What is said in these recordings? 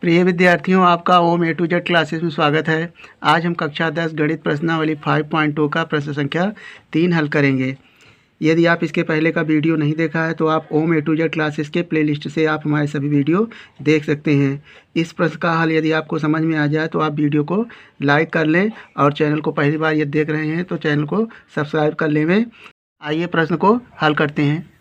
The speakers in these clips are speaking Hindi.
प्रिय विद्यार्थियों, आपका ओम ए टू जेड क्लासेस में स्वागत है। आज हम कक्षा 10 गणित प्रश्नावली 5.2 का प्रश्न संख्या 3 हल करेंगे। यदि आप इसके पहले का वीडियो नहीं देखा है तो आप ओम ए टू जेड क्लासेस के प्लेलिस्ट से आप हमारे सभी वीडियो देख सकते हैं। इस प्रश्न का हल यदि आपको समझ में आ जाए तो आप वीडियो को लाइक कर लें और चैनल को पहली बार यदि देख रहे हैं तो चैनल को सब्सक्राइब कर लें। आइए प्रश्न को हल करते हैं।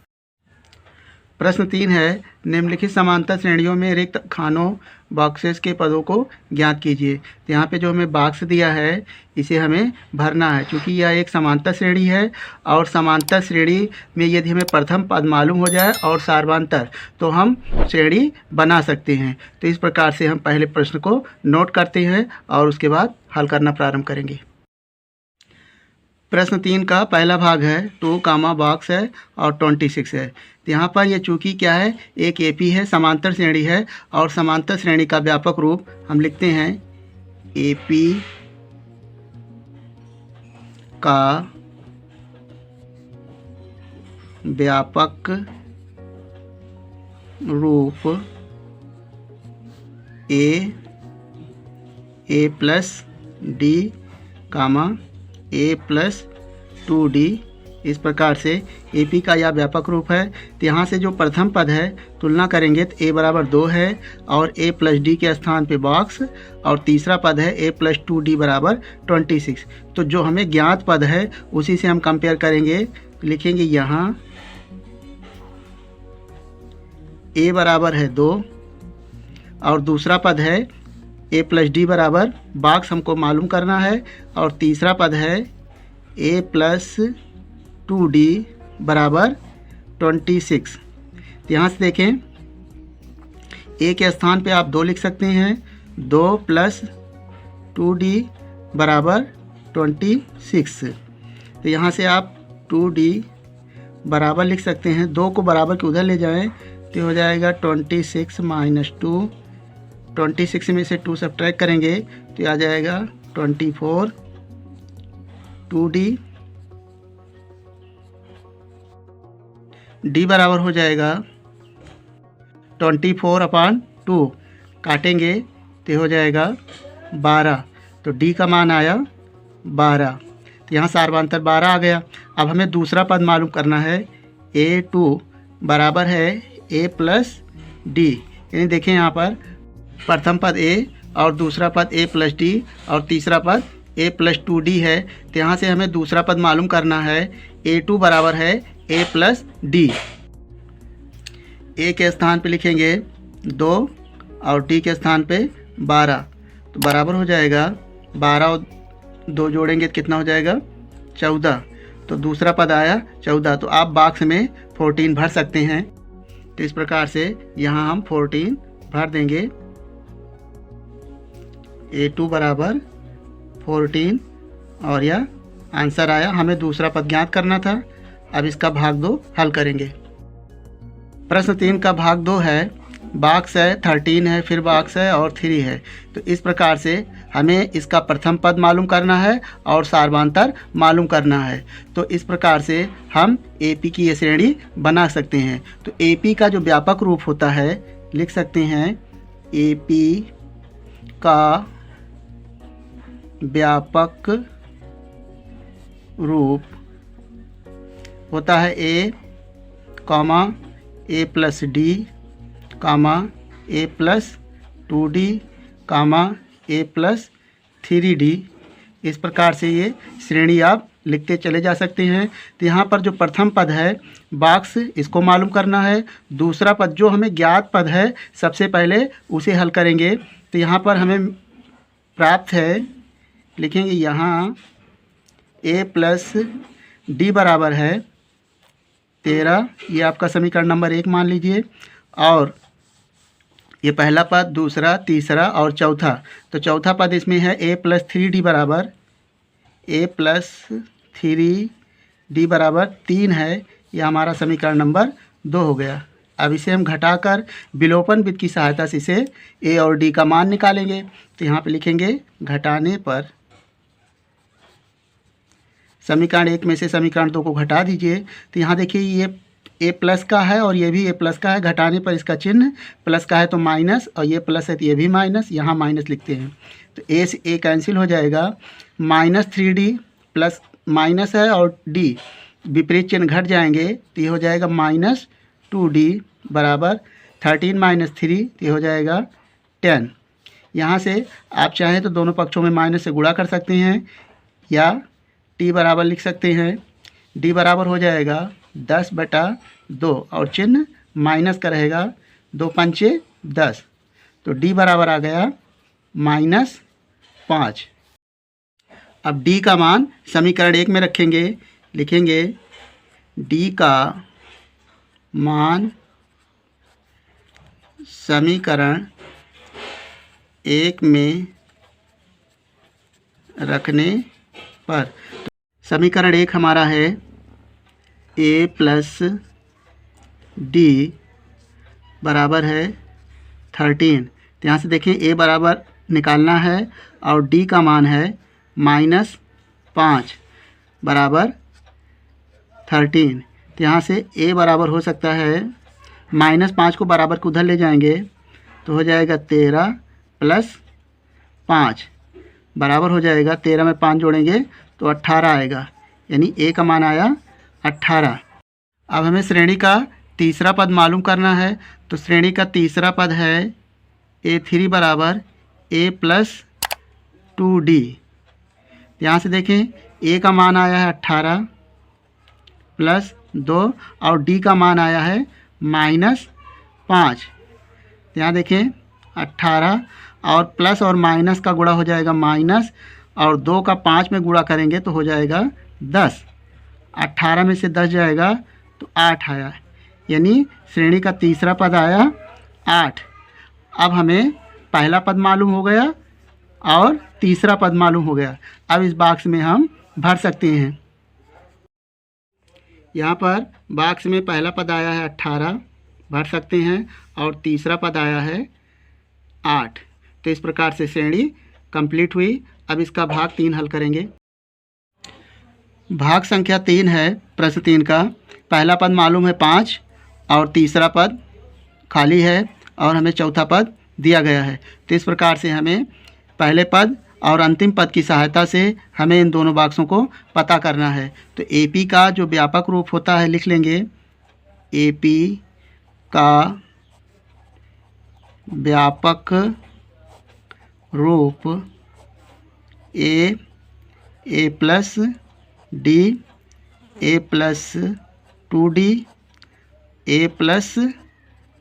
प्रश्न 3 है, निम्नलिखित समांतर श्रेणियों में रिक्त खानों बॉक्सेस के पदों को ज्ञात कीजिए। तो यहाँ पे जो हमें बॉक्स दिया है इसे हमें भरना है, क्योंकि यह एक समांतर श्रेणी है और समांतर श्रेणी में यदि हमें प्रथम पद मालूम हो जाए और सार्वधातर तो हम श्रेणी बना सकते हैं। तो इस प्रकार से हम पहले प्रश्न को नोट करते हैं और उसके बाद हल करना प्रारंभ करेंगे। प्रश्न 3 का पहला भाग है 2 कामा बॉक्स है और 26 है। तो यहाँ पर ये चूंकि क्या है, एक एपी है, समांतर श्रेणी है और समांतर श्रेणी का व्यापक रूप हम लिखते हैं एपी का व्यापक रूप ए प्लस डी कामा ए प्लस 2d। इस प्रकार से AP का यह व्यापक रूप है। तो यहाँ से जो प्रथम पद है तुलना करेंगे तो a बराबर 2 है और a प्लस डी के स्थान पे बॉक्स, और तीसरा पद है a प्लस 2d बराबर 26। तो जो हमें ज्ञात पद है उसी से हम कंपेयर करेंगे। लिखेंगे यहाँ a बराबर है 2 और दूसरा पद है a प्लस डी बराबर बॉक्स हमको मालूम करना है, और तीसरा पद है a प्लस 2d बराबर 26। तो यहाँ से देखें a के स्थान पे आप 2 लिख सकते हैं, 2 प्लस 2d बराबर 26। तो यहाँ से आप 2d बराबर लिख सकते हैं, 2 को बराबर के उधर ले जाएं तो हो जाएगा 26 माइनस 2। 26 में से 2 सब्ट्रैक्ट करेंगे तो आ जाएगा 24। 2d d बराबर हो जाएगा 24/2। काटेंगे तो हो जाएगा 12। तो d का मान आया 12। तो यहाँ सार्वधातर 12 आ गया। अब हमें दूसरा पद मालूम करना है a2 बराबर है a प्लस डी। यानी देखें यहाँ पर प्रथम पद a और दूसरा पद a प्लस डी और तीसरा पद a प्लस 2d है। तो यहाँ से हमें दूसरा पद मालूम करना है a2 बराबर है a प्लस डी। a के स्थान पे लिखेंगे 2 और d के स्थान पे 12। तो बराबर हो जाएगा 12 और 2 जोड़ेंगे तो कितना हो जाएगा 14। तो दूसरा पद आया 14। तो आप बॉक्स में 14 भर सकते हैं। तो इस प्रकार से यहाँ हम 14 भर देंगे। a2 बराबर 14 और यह आंसर आया। हमें दूसरा पद ज्ञात करना था। अब इसका भाग 2 हल करेंगे। प्रश्न 3 का भाग 2 है, बॉक्स है 13 है, फिर बॉक्स है और 3 है। तो इस प्रकार से हमें इसका प्रथम पद मालूम करना है और सार्वधातर मालूम करना है। तो इस प्रकार से हम AP की ये श्रेणी बना सकते हैं। तो AP का जो व्यापक रूप होता है लिख सकते हैं AP का व्यापक रूप होता है a comma a plus D comma a plus 2d comma a plus 3d। इस प्रकार से ये श्रेणी आप लिखते चले जा सकते हैं। तो यहाँ पर जो प्रथम पद है बॉक्स, इसको मालूम करना है। दूसरा पद जो हमें ज्ञात पद है सबसे पहले उसे हल करेंगे। तो यहाँ पर हमें प्राप्त है, लिखेंगे यहाँ a प्लस डी बराबर है 13। ये आपका समीकरण नंबर 1 मान लीजिए। और ये पहला पद, दूसरा, तीसरा और चौथा। तो चौथा पद इसमें है a प्लस 3d बराबर a प्लस 3d बराबर 3 है। यह हमारा समीकरण नंबर 2 हो गया। अब इसे हम घटाकर विलोपन विधि की सहायता से इसे a और d का मान निकालेंगे। तो यहाँ पे लिखेंगे घटाने पर समीकरण 1 में से समीकरण 2 को घटा दीजिए। तो यहाँ देखिए ये ए प्लस का है और ये भी ए प्लस का है, घटाने पर इसका चिन्ह प्लस का है तो माइनस, और ये प्लस है तो ये भी माइनस, यहाँ माइनस लिखते हैं तो ए से ए कैंसिल हो जाएगा। -3D प्लस माइनस है और डी विपरीत चिन्ह घट जाएंगे तो ये हो जाएगा -2D बराबर 13 - 3 तो ये हो जाएगा 10। यहाँ से आप चाहें तो दोनों पक्षों में माइनस से गुणा कर सकते हैं या t बराबर लिख सकते हैं। d बराबर हो जाएगा 10/2 और चिन्ह माइनस का रहेगा, 2 पंचे 10 तो d बराबर आ गया -5। अब d का मान समीकरण 1 में रखेंगे, लिखेंगे d का मान समीकरण 1 में रखने पर, समीकरण 1 हमारा है a प्लस डी बराबर है 13। तो यहाँ से देखें a बराबर निकालना है और d का मान है -5 बराबर 13। तो यहाँ से a बराबर हो सकता है, -5 को बराबर को उधर ले जाएंगे तो हो जाएगा 13 + 5 बराबर हो जाएगा, 13 में 5 जोड़ेंगे तो 18 आएगा, यानी a का मान आया 18। अब हमें श्रेणी का तीसरा पद मालूम करना है, तो श्रेणी का तीसरा पद है a3 बराबर a + 2D। यहाँ से देखें a का मान आया है 18 + 2 और d का मान आया है -5। यहाँ देखें 18 और प्लस और माइनस का गुणा हो जाएगा माइनस, और 2 का 5 में गुणा करेंगे तो हो जाएगा 10। 18 में से 10 जाएगा तो 8 आया, यानी श्रेणी का तीसरा पद आया 8। अब हमें पहला पद मालूम हो गया और तीसरा पद मालूम हो गया। अब इस बॉक्स में हम भर सकते हैं। यहाँ पर बॉक्स में पहला पद आया है 18, भर सकते हैं, और तीसरा पद आया है 8। तो इस प्रकार से श्रेणी कंप्लीट हुई। अब इसका भाग 3 हल करेंगे। भाग संख्या 3 है प्रश्न 3 का। पहला पद मालूम है 5 और तीसरा पद खाली है और हमें चौथा पद दिया गया है। तो इस प्रकार से हमें पहले पद और अंतिम पद की सहायता से हमें इन दोनों बॉक्सों को पता करना है। तो AP का जो व्यापक रूप होता है लिख लेंगे, AP का व्यापक रूप a plus D, a plus 2D, a plus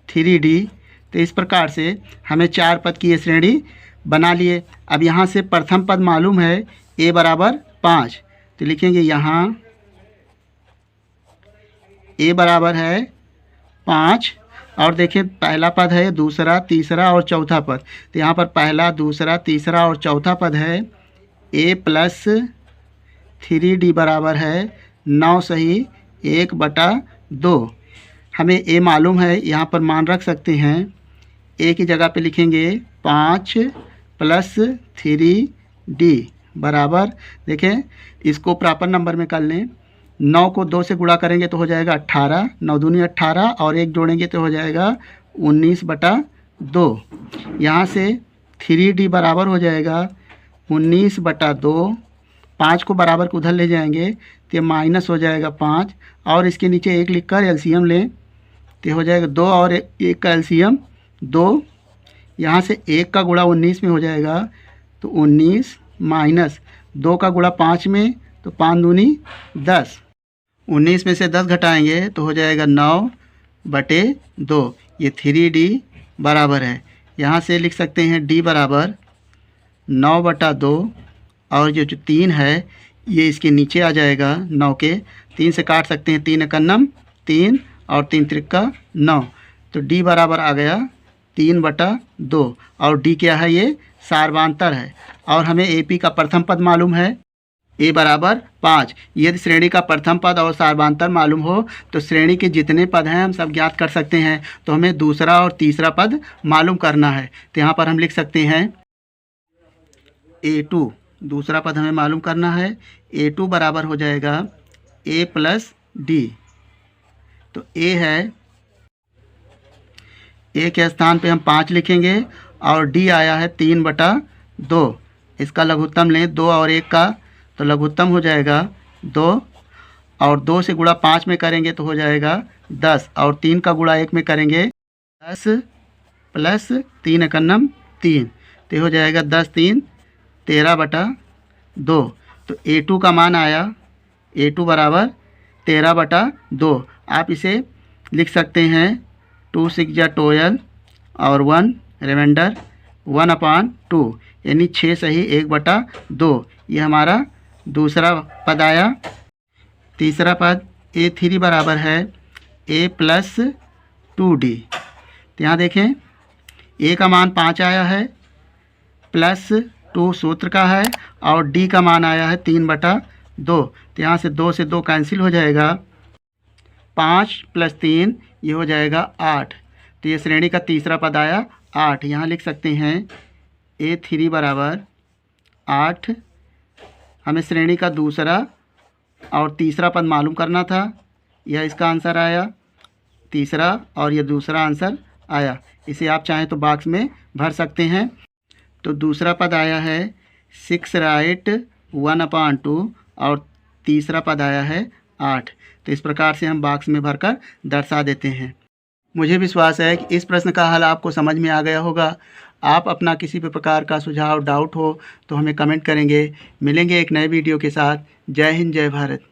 3D। तो इस प्रकार से हमें 4 पद की ये श्रेणी बना लिए। अब यहाँ से प्रथम पद मालूम है a बराबर 5, तो लिखेंगे यहाँ a बराबर है 5, और देखिए पहला पद है, दूसरा, तीसरा और चौथा पद। तो यहाँ पर पहला, दूसरा, तीसरा और चौथा पद है a प्लस 3D बराबर है 9 सही 1/2। हमें a मालूम है, यहाँ पर मान रख सकते हैं। a की जगह पे लिखेंगे 5 + 3D बराबर, देखें इसको प्रॉपर नंबर में कर लें। 9 को 2 से गुणा करेंगे तो हो जाएगा 18, 9 दूनी 18 और 1 जोड़ेंगे तो हो जाएगा 19/2। यहाँ से 3D बराबर हो जाएगा 19/2। 5 को बराबर को उधर ले जाएंगे तो माइनस हो जाएगा 5, और इसके नीचे 1 लिखकर एलसीएम लें तो हो जाएगा 2 और 1 का एलसीएम 2। यहाँ से 1 का गुणा 19 में हो जाएगा तो 19 माइनस 2 का गुणा 5 में तो 5 दूनी 10। 19 में से 10 घटाएंगे तो हो जाएगा 9/2। ये 3D बराबर है, यहाँ से लिख सकते हैं D बराबर 9/2, और जो 3 है ये इसके नीचे आ जाएगा 9 के। 3 से काट सकते हैं, 3 × 9 3 और 3 × 9, तो D बराबर आ गया 3/2। और D क्या है, ये सार्वधातर है। और हमें AP का प्रथम पद मालूम है a बराबर 5। यदि श्रेणी का प्रथम पद और सार्वधातर मालूम हो तो श्रेणी के जितने पद हैं हम सब ज्ञात कर सकते हैं। तो हमें दूसरा और तीसरा पद मालूम करना है, तो यहाँ पर हम लिख सकते हैं A2। दूसरा पद हमें मालूम करना है, A2 बराबर हो जाएगा a + D तो ए है, ए के स्थान पे हम 5 लिखेंगे और डी आया है 3/2। इसका लघुत्तम लें 2 और 1 का, तो लघुत्तम हो जाएगा 2 और 2 से गुणा 5 में करेंगे तो हो जाएगा 10 और 3 का गुणा 1 में करेंगे 10 प्लस 3 एकन्नम 3, तो हो जाएगा 10 3 13/2। तो A2 का मान आया, A2 बराबर 13/2। आप इसे लिख सकते हैं 2 6 जा 12 और 1 रिमाइंडर 1/2, यानी 6 सही 1/2। ये हमारा दूसरा पद आया। तीसरा पद A3 बराबर है A प्लस 2D। तो यहाँ देखें A का मान 5 आया है, प्लस 2 सूत्र का है और D का मान आया है 3/2। तो यहाँ से 2 से 2 कैंसिल हो जाएगा, 5 प्लस 3 ये हो जाएगा 8। तो ये श्रेणी का तीसरा पद आया 8। यहाँ लिख सकते हैं A3 बराबर 8। हमें श्रेणी का दूसरा और तीसरा पद मालूम करना था, यह इसका आंसर आया तीसरा और यह दूसरा आंसर आया। इसे आप चाहें तो बॉक्स में भर सकते हैं। तो दूसरा पद आया है 6 राइट 1/2 और तीसरा पद आया है 8। तो इस प्रकार से हम बॉक्स में भरकर दर्शा देते हैं। मुझे विश्वास है कि इस प्रश्न का हल आपको समझ में आ गया होगा। आप अपना किसी भी प्रकार का सुझाव डाउट हो तो हमें कमेंट करेंगे। मिलेंगे एक नए वीडियो के साथ। जय हिंद, जय भारत।